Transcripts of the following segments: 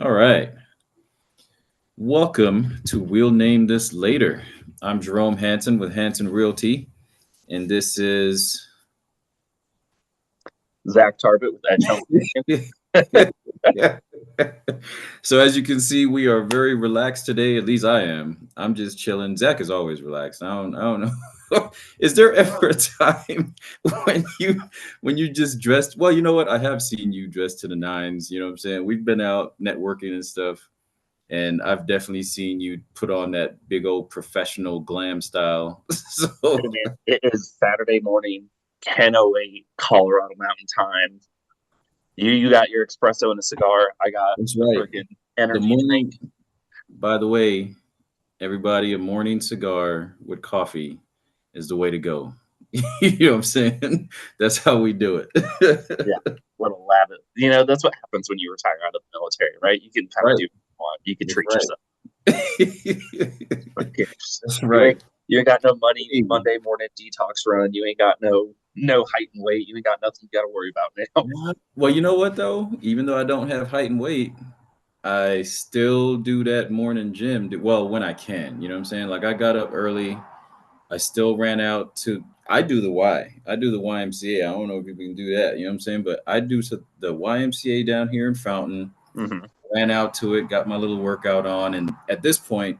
All right. Welcome to We'll Name This Later. I'm Jerome Hanson with Hanson Realty, and this is. Zack Tarbet with Edge Home. So, as you can see, we are very relaxed today. At least I am. I'm just chilling. Zach is always relaxed. I don't know. Is there ever a time when you when you just dressed? Well, you know what? I have seen you dressed to the nines. You know what I'm saying? We've been out networking and stuff. And I've definitely seen you put on that big old professional glam style. Hey, So man, it is Saturday morning, 10:08 Colorado Mountain Time. You got your espresso and a cigar. I got that's a right. freaking The energy drink. morning, by the way, everybody, a morning cigar with coffee is the way to go. You know what I'm saying? That's how we do Yeah, it. little lavit. That's what happens when you retire out of the military, right? You can kind of Right. do what you want. You can That's treat right. yourself. But That's you right. ain't you ain't got no money Hey, Monday morning detox run. You ain't got no height and weight. You ain't got nothing you got to worry about now. what? Well, you know what though? Even though I don't have height and weight, I still do that morning gym. Well, when I can, you know what I'm saying? Like I got up early. I still ran out to. I do the Y. I do the YMCA. I don't know if you can do that. You know what I'm saying? But I do the YMCA down here in Fountain. Hmm. Ran out to it, got my little workout on, and at this point,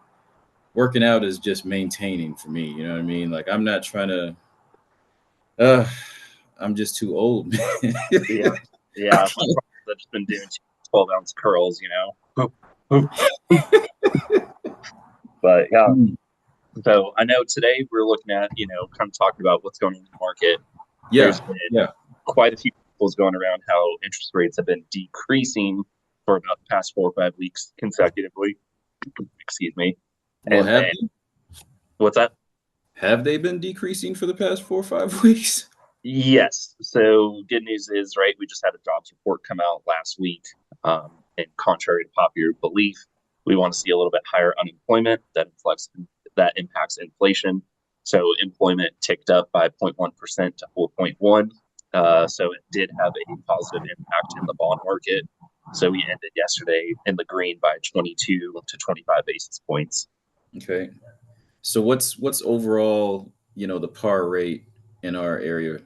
working out is just maintaining for me. You know what I mean? Like I'm not trying to. Uh, I'm just too old. Yeah, yeah. My I've just been doing 12-ounce curls, But yeah, so I know today we're looking at, kind of talking about what's going on in the market. Yeah, There's been yeah. quite a few articles going around how interest rates have been decreasing for about the past 4 or 5 weeks consecutively. Excuse me. Well, And then what's that? have they been decreasing for the past 4 or 5 weeks? Yes. So good news is, right, we just had a jobs report come out last week. And contrary to popular belief, we want to see a little bit higher unemployment that impacts inflation. So employment ticked up by 0.1% to 4.1. So it did have a positive impact in the bond market. So we ended yesterday in the green by 22 to 25 basis points. Okay. So what's overall, the par rate in our area?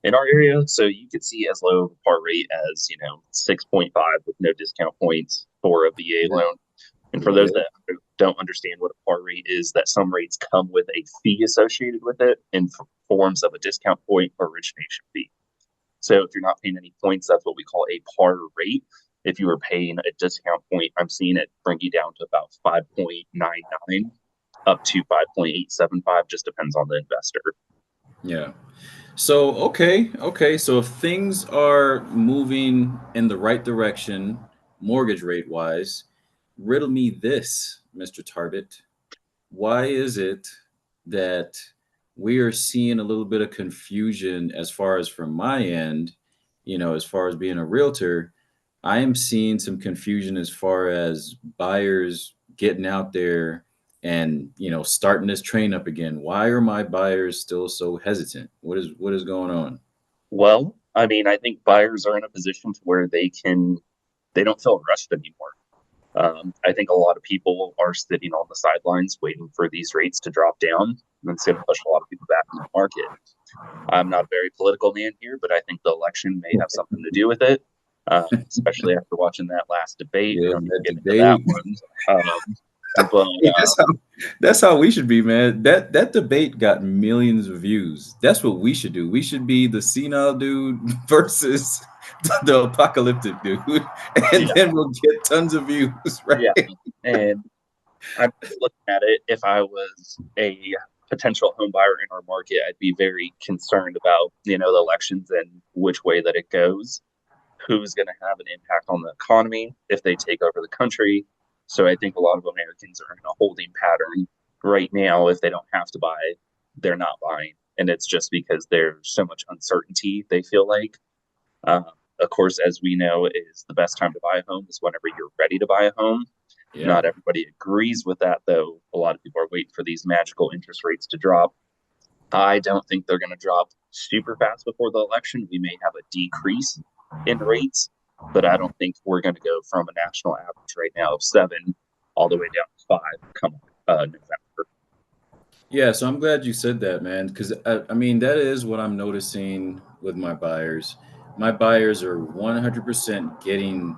In our area, so you could see as low of a par rate as 6.5 with no discount points for a VA loan. And for those Okay. that don't understand what a par rate is, that some rates come with a fee associated with it in forms of a discount point or origination fee. So if you're not paying any points, that's what we call a par rate. If you were paying a discount point, I'm seeing it bring you down to about 5.99 up to 5.875, just depends on the investor. Yeah. So okay. So if things are moving in the right direction, mortgage rate wise, riddle me this, Mr. Tarbet. Why is it that we are seeing a little bit of confusion as far as from my end, as far as being a realtor, I am seeing some confusion as far as buyers getting out there and, starting this train up again. Why are my buyers still so hesitant? What is going on? Well, I mean, I think buyers are in a position to where they don't feel rushed anymore. I think a lot of people are sitting on the sidelines waiting for these rates to drop down, and it's going to push a lot of people back into the market. I'm not a very political man here, but I think the election may have something to do with it, especially after watching that last debate. We Yeah, don't need to that get into that debate. one. But Hey, that's how we should be, man. That debate got millions of views. That's what we should do. We should be the senile dude versus the apocalyptic dude, and yeah, then we'll get tons of views, yeah. right? And I'm looking at it. If I was a potential home buyer in our market, I'd be very concerned about the elections and which way that it goes. Who's going to have an impact on the economy if they take over the country? So I think a lot of Americans are in a holding pattern right now. If they don't have to buy, they're not buying, and it's just because there's so much uncertainty. They feel like. Uh, of course, as we know, is the best time to buy a home is whenever you're ready to buy a home. Yeah. Not everybody agrees with that, though. A lot of people are waiting for these magical interest rates to drop. I don't think they're going to drop super fast before the election. We may have a decrease in rates, but I don't think we're going to go from a national average right now of 7 all the way down to 5 come November. Yeah, so I'm glad you said that, man, because I mean that is what I'm noticing with my buyers. My buyers are 100% getting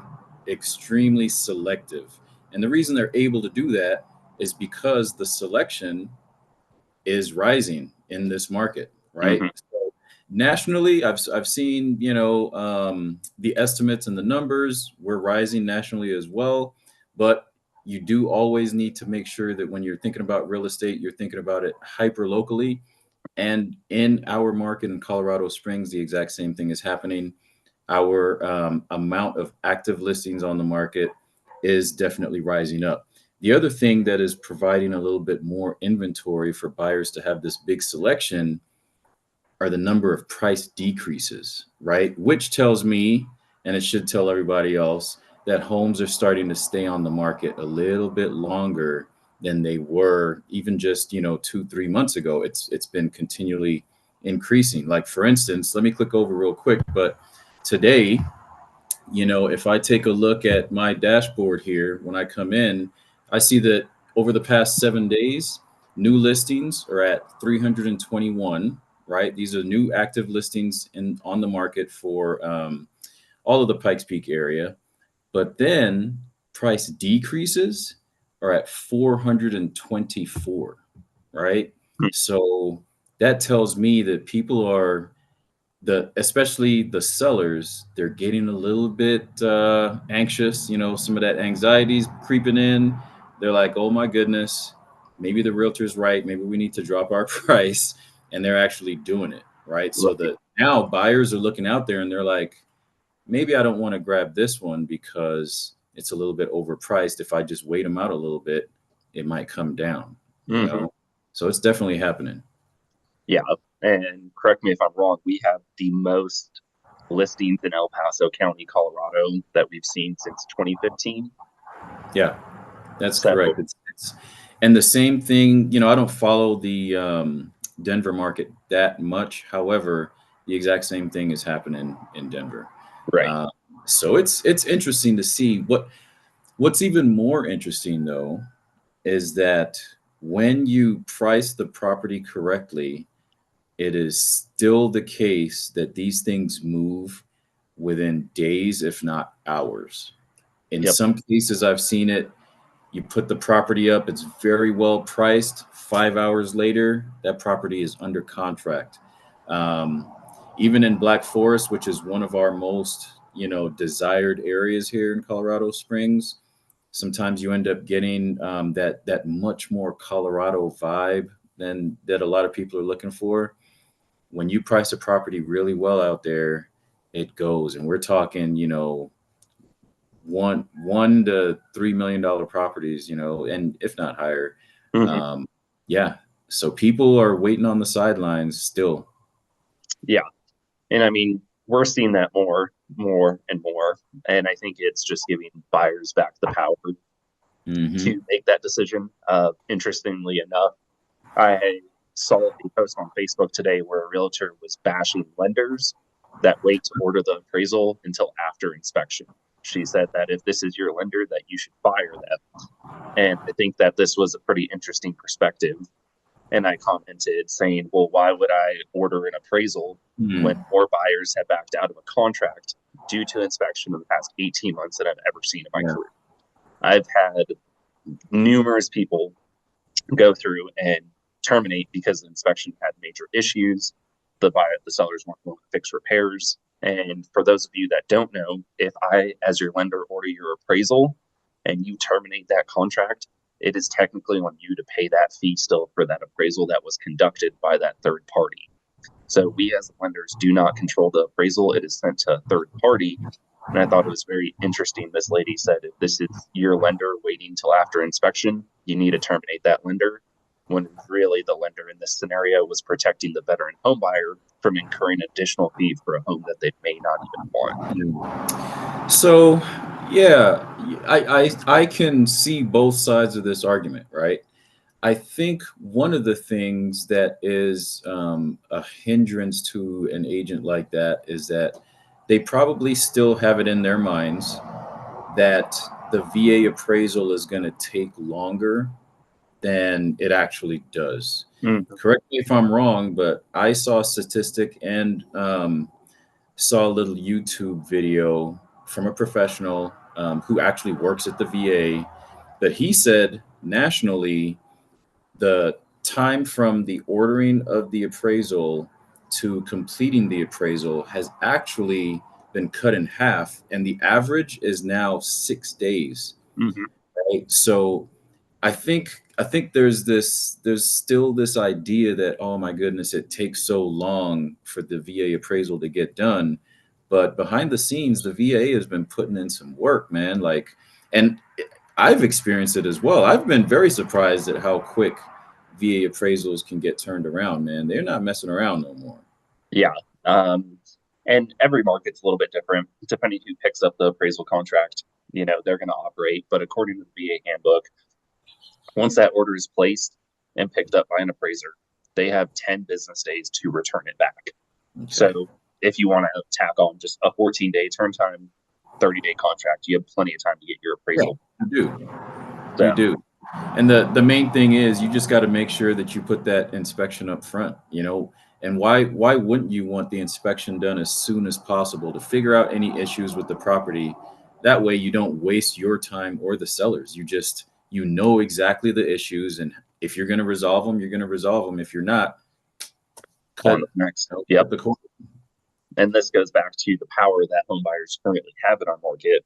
extremely selective, and the reason they're able to do that is because the selection is rising in this market, right? Hmm. So nationally, I've seen the estimates and the numbers were rising nationally as well, but you do always need to make sure that when you're thinking about real estate, you're thinking about it hyper locally. And in our market in Colorado Springs, the exact same thing is happening. Our amount of active listings on the market is definitely rising up. The other thing that is providing a little bit more inventory for buyers to have this big selection are the number of price decreases, right? Which tells me, and it should tell everybody else, that homes are starting to stay on the market a little bit longer than they were even just 2 3 months ago. It's been continually increasing. Like for instance, let me click over real quick, but today, if I take a look at my dashboard here, when I come in, I see that over the past 7 days, new listings are at 321, right? These are new active listings on the market for all of the Pikes Peak area. But then price decreases are at 424, right? So that tells me that people are especially the sellers, they're getting a little bit anxious. Some of that anxiety's creeping in. They're like, oh my goodness, maybe the realtor's right, maybe we need to drop our price. And they're actually doing it, right? So Right. that now buyers are looking out there and they're like, maybe I don't want to grab this one because it's a little bit overpriced. If I just wait them out a little bit, it might come down, you Hmm. know? So it's definitely happening. Yeah. And correct me if I'm wrong, we have the most listings in El Paso County, Colorado that we've seen since 2015. Yeah, that's So, correct. And the same thing, I don't follow the Denver market that much. However, the exact same thing is happening in Denver. right. Uh, so it's interesting to see what's even more interesting though is that when you price the property correctly, it is still the case that these things move within days, if not hours. In Yep. some cases, I've seen it. You put the property up, it's very well priced. 5 hours later, that property is under contract. Um, Even in Black Forest, which is one of our most, desired areas here in Colorado Springs, sometimes you end up getting that much more Colorado vibe than that a lot of people are looking for. When you price a property really well out there, it goes, and we're talking, 1 to $3 million properties, and if not higher. Hmm. Um, yeah. So people are waiting on the sidelines still. Yeah. And I mean, we're seeing that more and more. And I think it's just giving buyers back the power to Hmm. make that decision. Interestingly enough, I saw a post on Facebook today where a realtor was bashing lenders that wait to order the appraisal until after inspection. She said that if this is your lender, that you should fire them. And I think that this was a pretty interesting perspective. And I commented saying, well, why would I order an appraisal when Hmm. more buyers have backed out of a contract due to inspection in the past 18 months than I've ever seen in my Yeah. career? I've had numerous people go through and terminate because the inspection had major issues. The sellers weren't willing to fix repairs. And for those of you that don't know, if I, as your lender, order your appraisal and you terminate that contract, it is technically on you to pay that fee still for that appraisal that was conducted by that third party. So we as lenders do not control the appraisal. It is sent to a third party. And I thought it was very interesting. This lady said, if this is your lender waiting till after inspection, you need to terminate that lender. When really the lender in this scenario was protecting the veteran homebuyer from incurring additional fee for a home that they may not even want. So, yeah, I can see both sides of this argument, right? I think one of the things that is a hindrance to an agent like that is that they probably still have it in their minds that the VA appraisal is going to take longer than it actually does. Mhm. Correct me if I'm wrong, but I saw a statistic and saw a little YouTube video from a professional who actually works at the VA that he said nationally the time from the ordering of the appraisal to completing the appraisal has actually been cut in half, and the average is now 6 days. Mhm. Right? So I think there's still this idea that, oh my goodness, it takes so long for the VA appraisal to get done. But behind the scenes, the VA has been putting in some work, man. And I've experienced it as well. I've been very surprised at how quick VA appraisals can get turned around, man. They're not messing around no more. Yeah. Um, and every market's a little bit different depending who picks up the appraisal contract. They're going to operate. But according to the VA handbook, once that order is placed and picked up by an appraiser, they have 10 business days to return it back. Okay. So if you want to tack on just a 14-day turn time, 30-day contract, you have plenty of time to get your Yeah, appraisal. you do. You So, do. And the main thing is you just got to make sure that you put that inspection up front, And why wouldn't you want the inspection done as soon as possible to figure out any issues with the property? That way you don't waste your time or the sellers. You know exactly the issues, and if you're going to resolve them, you're going to resolve them. If you're not, cut, on next. cut Yep. the cord. And this goes back to the power that home buyers currently have in our market.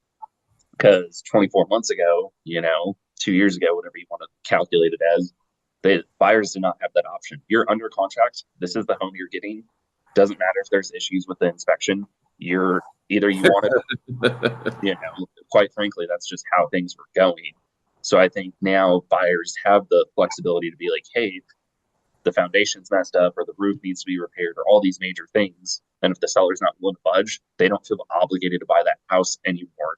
Because 24 months ago, 2 years ago, whatever you want to calculate it as, the buyers did not have that option. You're under contract. This is the home you're getting. Doesn't matter if there's issues with the inspection. You're either you want it, quite frankly, that's just how things were going. So I think now buyers have the flexibility to be like, hey, the foundation's messed up or the roof needs to be repaired or all these major things. And if the seller's not willing to budge, they don't feel obligated to buy that house anymore.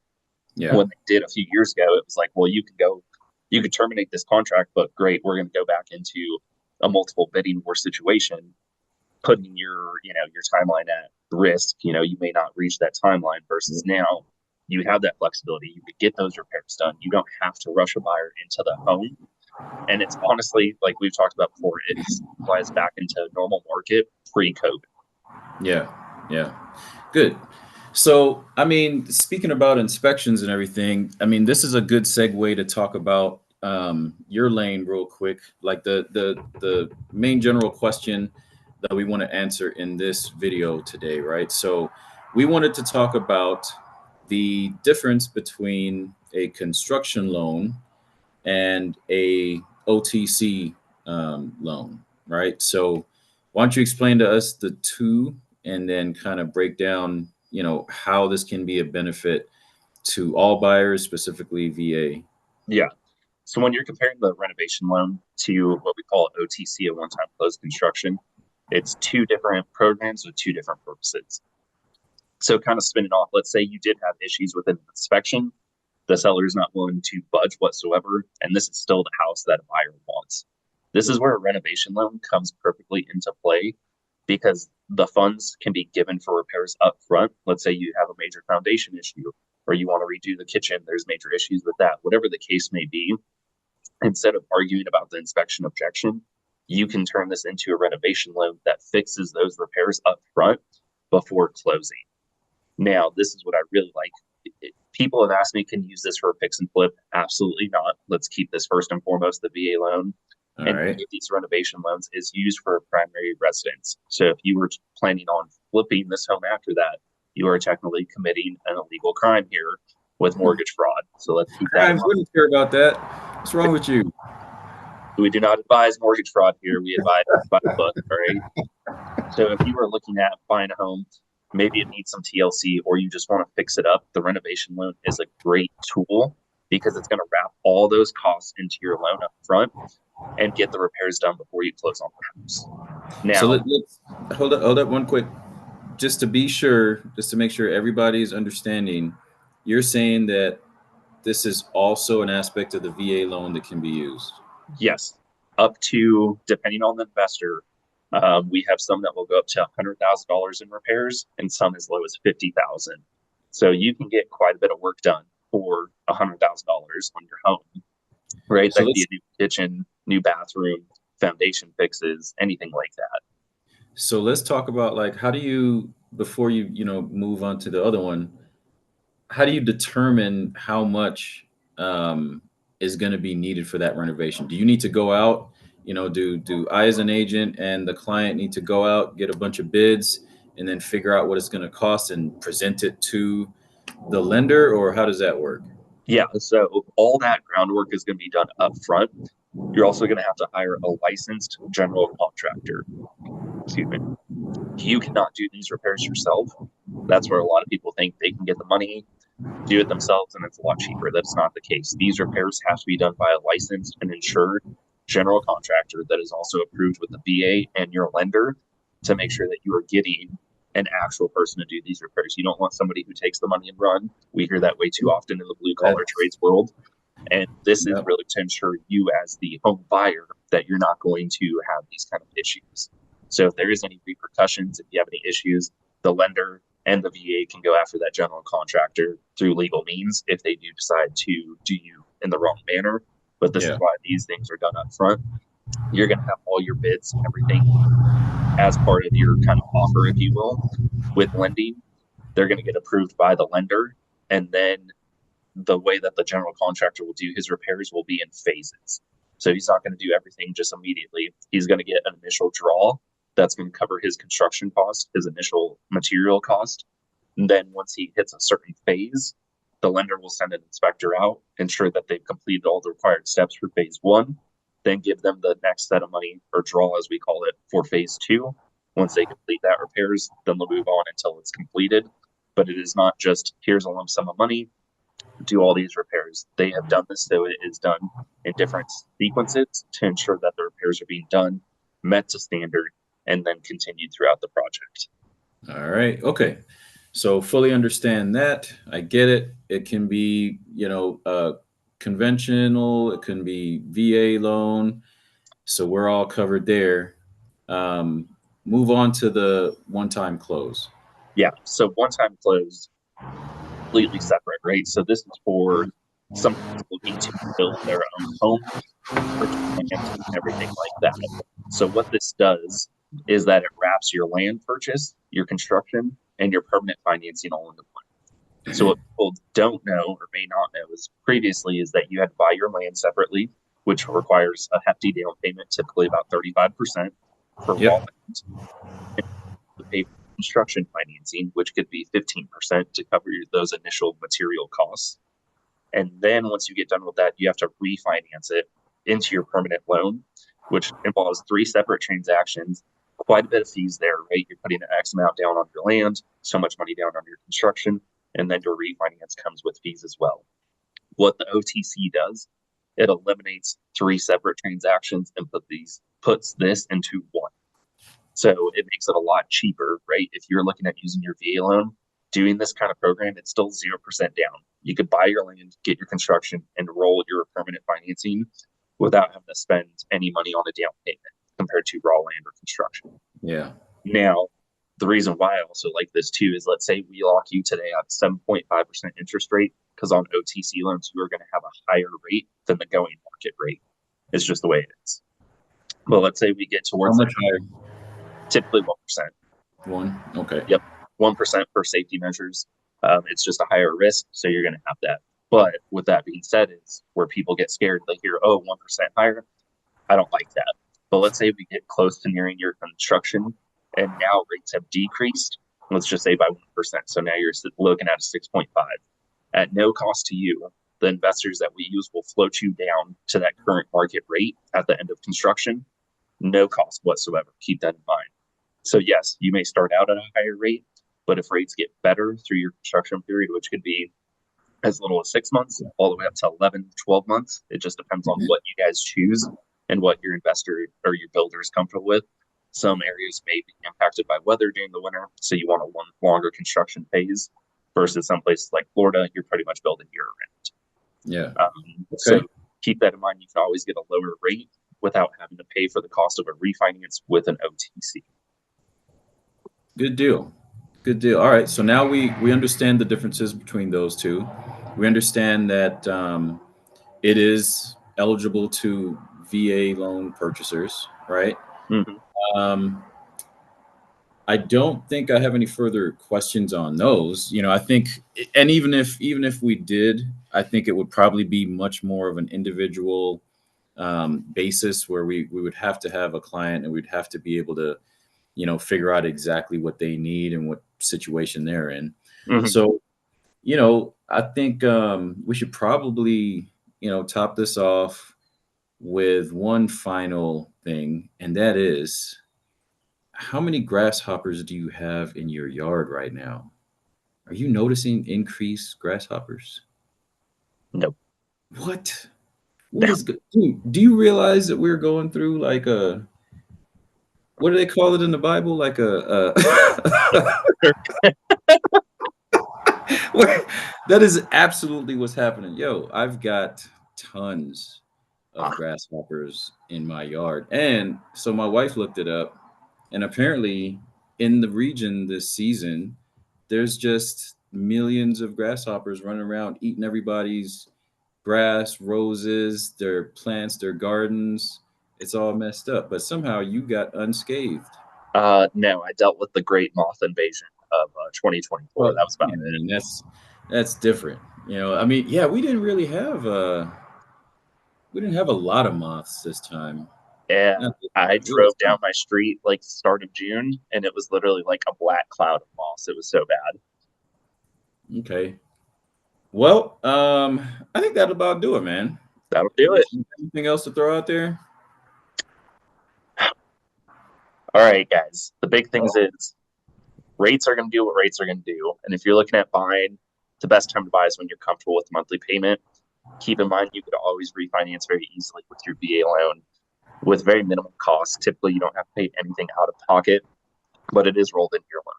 Yeah. When they did a few years ago, it was like, well, you could terminate this contract, but great, we're going to go back into a multiple bidding war situation, putting your timeline at risk. You may not reach that timeline versus now you have that flexibility. You could get those repairs done. You don't have to rush a buyer into the home. And it's honestly, like we've talked about before, it flies back into normal market pre-COVID. Yeah. Yeah. Good. So, I mean, speaking about inspections and everything, I mean, this is a good segue to talk about your lane real quick. Like the main general question that we want to answer in this video today, right? So, we wanted to talk about the difference between a construction loan and a OTC loan, right? So, why don't you explain to us the two, and then kind of break down, how this can be a benefit to all buyers, specifically VA. Yeah. So when you're comparing the renovation loan to what we call OTC, a one-time closed construction, it's two different programs with two different purposes. So kind of spinning off, let's say you did have issues with an inspection, the seller is not willing to budge whatsoever, and this is still the house that a buyer wants. This is where a renovation loan comes perfectly into play because the funds can be given for repairs up front. Let's say you have a major foundation issue or you want to redo the kitchen, there's major issues with that, whatever the case may be. Instead of arguing about the inspection objection, you can turn this into a renovation loan that fixes those repairs up front before closing. Now, this is what I really like. People have asked me, can you use this for a fix and flip? Absolutely not. Let's keep this first and foremost the VA loan. All And right. these renovation loans is used for a primary residence. So if you were planning on flipping this home after that, you are technically committing an illegal crime here with mortgage fraud. So let's keep that I in mind. wouldn't care about that. What's wrong with you? We do not advise mortgage fraud here. We advise by the book. All right. So if you are looking at buying a home, maybe it needs some TLC or you just want to fix it up, the renovation loan is a great tool because it's going to wrap all those costs into your loan up front and get the repairs done before you close on the house. Now, So let's hold up one quick, just to be sure, just to make sure everybody's understanding. You're saying that this is also an aspect of the VA loan that can be used. yes, up to, depending on the investor, We have some that will go up to $100,000 in repairs, and some as low as 50,000. So you can get quite a bit of work done for $100,000 on your home, right? So That could be let's a new kitchen, new bathroom, foundation fixes, anything like that. so let's talk about like how do you before you move on to the other one, how do you determine how much is going to be needed for that renovation? Do you need to go out? Do I as an agent and the client need to go out, get a bunch of bids, and then figure out what it's going to cost and present it to the lender, or how does that work? Yeah, so all that groundwork is going to be done up front. You're also going to have to hire a licensed general contractor. Excuse me. You cannot do these repairs yourself. That's where a lot of people think they can get the money, do it themselves, and it's a lot cheaper. That's not the case. These repairs have to be done by a licensed and insured general contractor that is also approved with the VA and your lender to make sure that you are getting an actual person to do these repairs. You don't want somebody who takes the money and run. We hear that way too often in the blue collar That's trades world. And this is Yep. really to ensure you, as the home buyer, that you're not going to have these kind of issues. So if there is any repercussions, if you have any issues, the lender and the VA can go after that general contractor through legal means if they do decide to do you in the wrong manner. But this is Yeah. why these things are done up front. You're going to have all your bids, everything as part of your kind of offer, if you will, with lending. They're going to get approved by the lender. And then the way that the general contractor will do his repairs will be in phases. So he's not going to do everything just immediately. He's going to get an initial draw that's going to cover his construction cost, his initial material cost. And then once he hits a certain phase, the lender will send an inspector out, ensure that they've completed all the required steps for phase one, then give them the next set of money or draw, as we call it, for phase two. Once they complete that repairs, then they'll move on until it's completed. But it is not just here's a lump sum of money, do all these repairs. They have done this, so it is done in different sequences to ensure that the repairs are being done, met to standard, and then continued throughout the project. All right. Okay. So fully understand that. I get it. It can be, conventional. It can be VA loan. So we're all covered there. Um, Move on to the one-time close. Yeah, so one time close, completely separate, right? So this is for somebody who's looking to build their own home, purchase land, everything like that. So what this does is that it wraps your land purchase, your construction, and your permanent financing all into one. So what people don't know or may not know is previously is that you had to buy your land separately, which requires a hefty down payment, typically about 35% for raw Yep. land, to pay for construction financing, which could be 15% to cover those initial material costs. And then once you get done with that, you have to refinance it into your permanent loan, which involves three separate transactions, quite a bit of fees there, right? You're putting an X amount down on your land, so much money down on your construction, and then your refinance comes with fees as well. What the OTC does, it eliminates three separate transactions and puts this into one. So it makes it a lot cheaper, right? If you're looking at using your VA loan, doing this kind of program, it's still 0% down. You could buy your land, get your construction, and roll your permanent financing without having to spend any money on a down payment compared to raw land or construction. Yeah. Now, the reason why I also like this too is let's say we lock you today at 7.5% interest rate, because on OTC loans, you are going to have a higher rate than the going market rate. It's just the way it is. But let's say we get How towards much higher? typically 1%. One. Okay. Yep, 1% for safety measures. It's just a higher risk, so you're going to have that. But with that being said, is where people get scared. They hear, oh, 1% higher. I don't like that. But let's say we get close to nearing your construction and now rates have decreased. Let's just say by 1%. So now you're looking at a 6.5. At no cost to you, the investors that we use will float you down to that current market rate at the end of construction. No cost whatsoever. Keep that in mind. So yes, you may start out at a higher rate, but if rates get better through your construction period, which could be as little as 6 months, all the way up to 11, 12 months, it just depends on what you guys choose and what your investor or your builder is comfortable with. Some areas may be impacted by weather during the winter, so you want a longer construction phase versus some places like Florida, you're pretty much building year round. Yeah. So Okay. keep that in mind. You can always get a lower rate, without having to pay for the cost of a refinance with an OTC. Good deal. Good deal. All right. So now we understand the differences between those two. We understand that it is eligible to VA loan purchasers, right? Mm-hmm. Um, I don't think I have any further questions on those. I think, and even if we did, I think it would probably be much more of an individual basis where we would have to have a client and we'd have to be able to figure out exactly what they need and what situation they're in. Mm-hmm. So I think we should probably top this off with one final thing, and that is, how many grasshoppers do you have in your yard right now? Are you noticing increased grasshoppers? Nope. What? What is good? Dude, do you realize that we're going through like a, what do they call it in the Bible? Like that is absolutely what's happening. Yo, I've got tons of Ah, grasshoppers in my yard. And so my wife looked it up, and apparently in the region this season, there's just millions of grasshoppers running around eating everybody's grass, roses, their plants, their gardens. It's all messed up, but somehow you got unscathed. no, I dealt with the Great Moth Invasion of 2024. Well, That was about yeah, I it. mean that's different. I mean, yeah, we didn't have a lot of moths this time. Yeah, Not this I time. It was drove down my street like start of June, and it was literally like a black cloud of moss. It was so bad. okay. Well, I think that'll about do it, man. That'll do it. Anything else to throw out there? All right, guys. The big things is rates are going to do what rates are going to do, and if you're looking at buying, the best time to buy is when you're comfortable with the monthly payment. Keep in mind you could always refinance very easily with your VA loan with very minimal costs. Typically, you don't have to pay anything out of pocket, but it is rolled into your loan.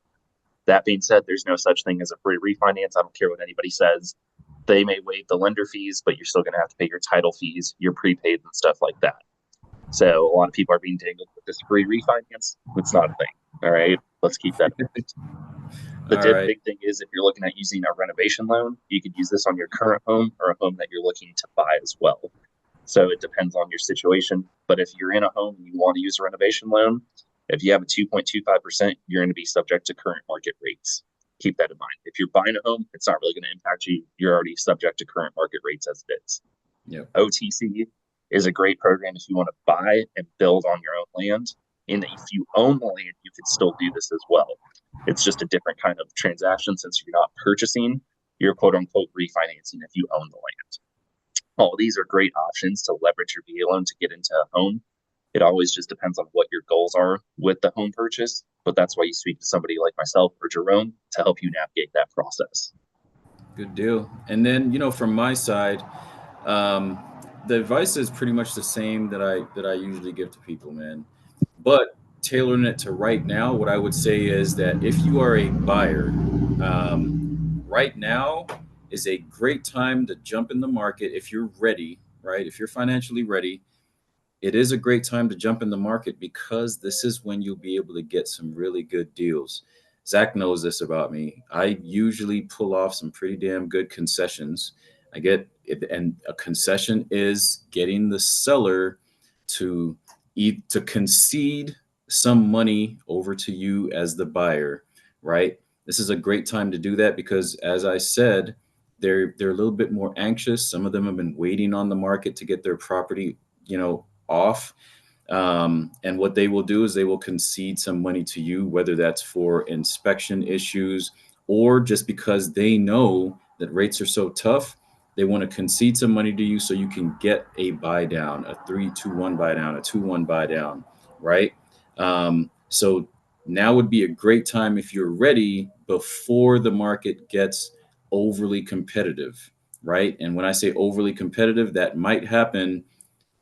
That being said, there's no such thing as a free refinance. I don't care what anybody says. They may waive the lender fees, but you're still going to have to pay your title fees, your prepaid, and stuff like that. So a lot of people are being tangled with this free refinance. It's not a thing. All right. Let's keep that in mind. The All right. big thing is if you're looking at using a renovation loan, you could use this on your current home or a home that you're looking to buy as well. So it depends on your situation. But if you're in a home and you want to use a renovation loan, if you have a 2.25%, you're going to be subject to current market rates. Keep that in mind. If you're buying a home, it's not really going to impact you. You're already subject to current market rates as it is. Yep. OTC is a great program if you want to buy and build on your own land. And if you own the land, you could still do this as well. It's just a different kind of transaction since you're not purchasing, you're quote unquote refinancing if you own the land. All these are great options to leverage your VA loan to get into a home. It always just depends on what your goals are with the home purchase, but that's why you speak to somebody like myself or Jerome to help you navigate that process. Good deal. And then, from my side, um, the advice is pretty much the same that I usually give to people, man. But tailoring it to right now, what I would say is that if you are a buyer, right now is a great time to jump in the market if you're ready, right? If you're financially ready, it is a great time to jump in the market because this is when you'll be able to get some really good deals. Zach knows this about me. I usually pull off some pretty damn good concessions. I get it, and a concession is getting the seller to to concede some money over to you as the buyer, right? This is a great time to do that because, as I said, they're a little bit more anxious. Some of them have been waiting on the market to get their property, off. And what they will do is they will concede some money to you, whether that's for inspection issues or just because they know that rates are so tough. They want to concede some money to you so you can get a buy down, a 3-2-1 buy down, a 2-1 buy down, right? So now would be a great time if you're ready before the market gets overly competitive, right? And when I say overly competitive, that might happen,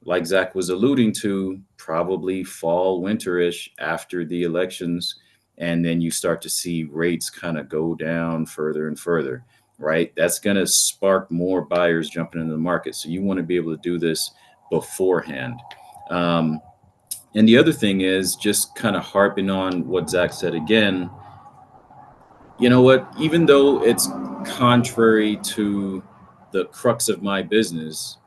like Zach was alluding to, probably fall, winterish after the elections. And then you start to see rates kind of go down further and further, right? That's going to spark more buyers jumping into the market. So you want to be able to do this beforehand. Um, and the other thing is just kind of harping on what Zach said again. You know what? Even though it's contrary to the crux of my business,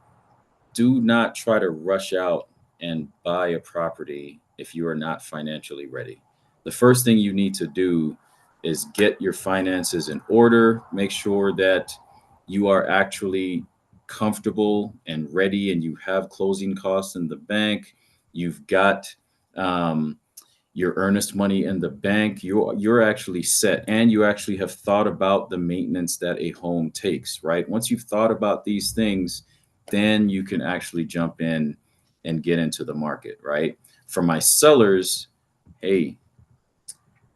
do not try to rush out and buy a property if you are not financially ready. The first thing you need to do is get your finances in order, make sure that you are actually comfortable and ready and you have closing costs in the bank. You've got um, your earnest money in the bank. You're actually set, and you actually have thought about the maintenance that a home takes, right? Once you've thought about these things, then you can actually jump in and get into the market, right? For my sellers, hey,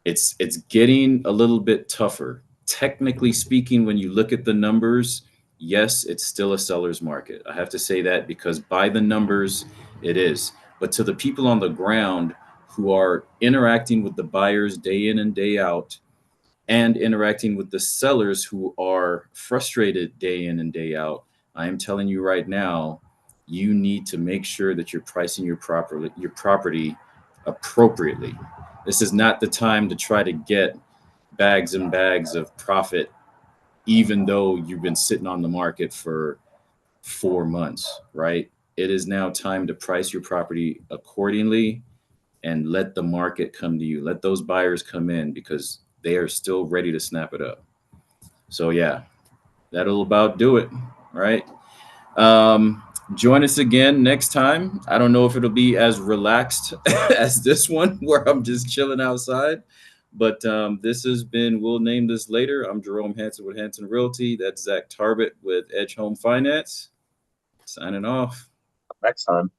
it's getting a little bit tougher. Technically speaking, when you look at the numbers, yes, it's still a seller's market. I have to say that because by the numbers, it is. But to the people on the ground who are interacting with the buyers day in and day out, and interacting with the sellers who are frustrated day in and day out, I am telling you right now, you need to make sure that you're pricing your property appropriately. This is not the time to try to get bags and bags of profit, even though you've been sitting on the market for 4 months, right? It is now time to price your property accordingly and let the market come to you. Let those buyers come in because they are still ready to snap it up. So yeah, that'll about do it, right? Um, Join us again next time. I don't know if it'll be as relaxed as this one where I'm just chilling outside. But this has been, we'll name this later. I'm Jerome Hanson with Hanson Realty. That's Zach Tarbet with Edge Home Finance. Signing off. Next time.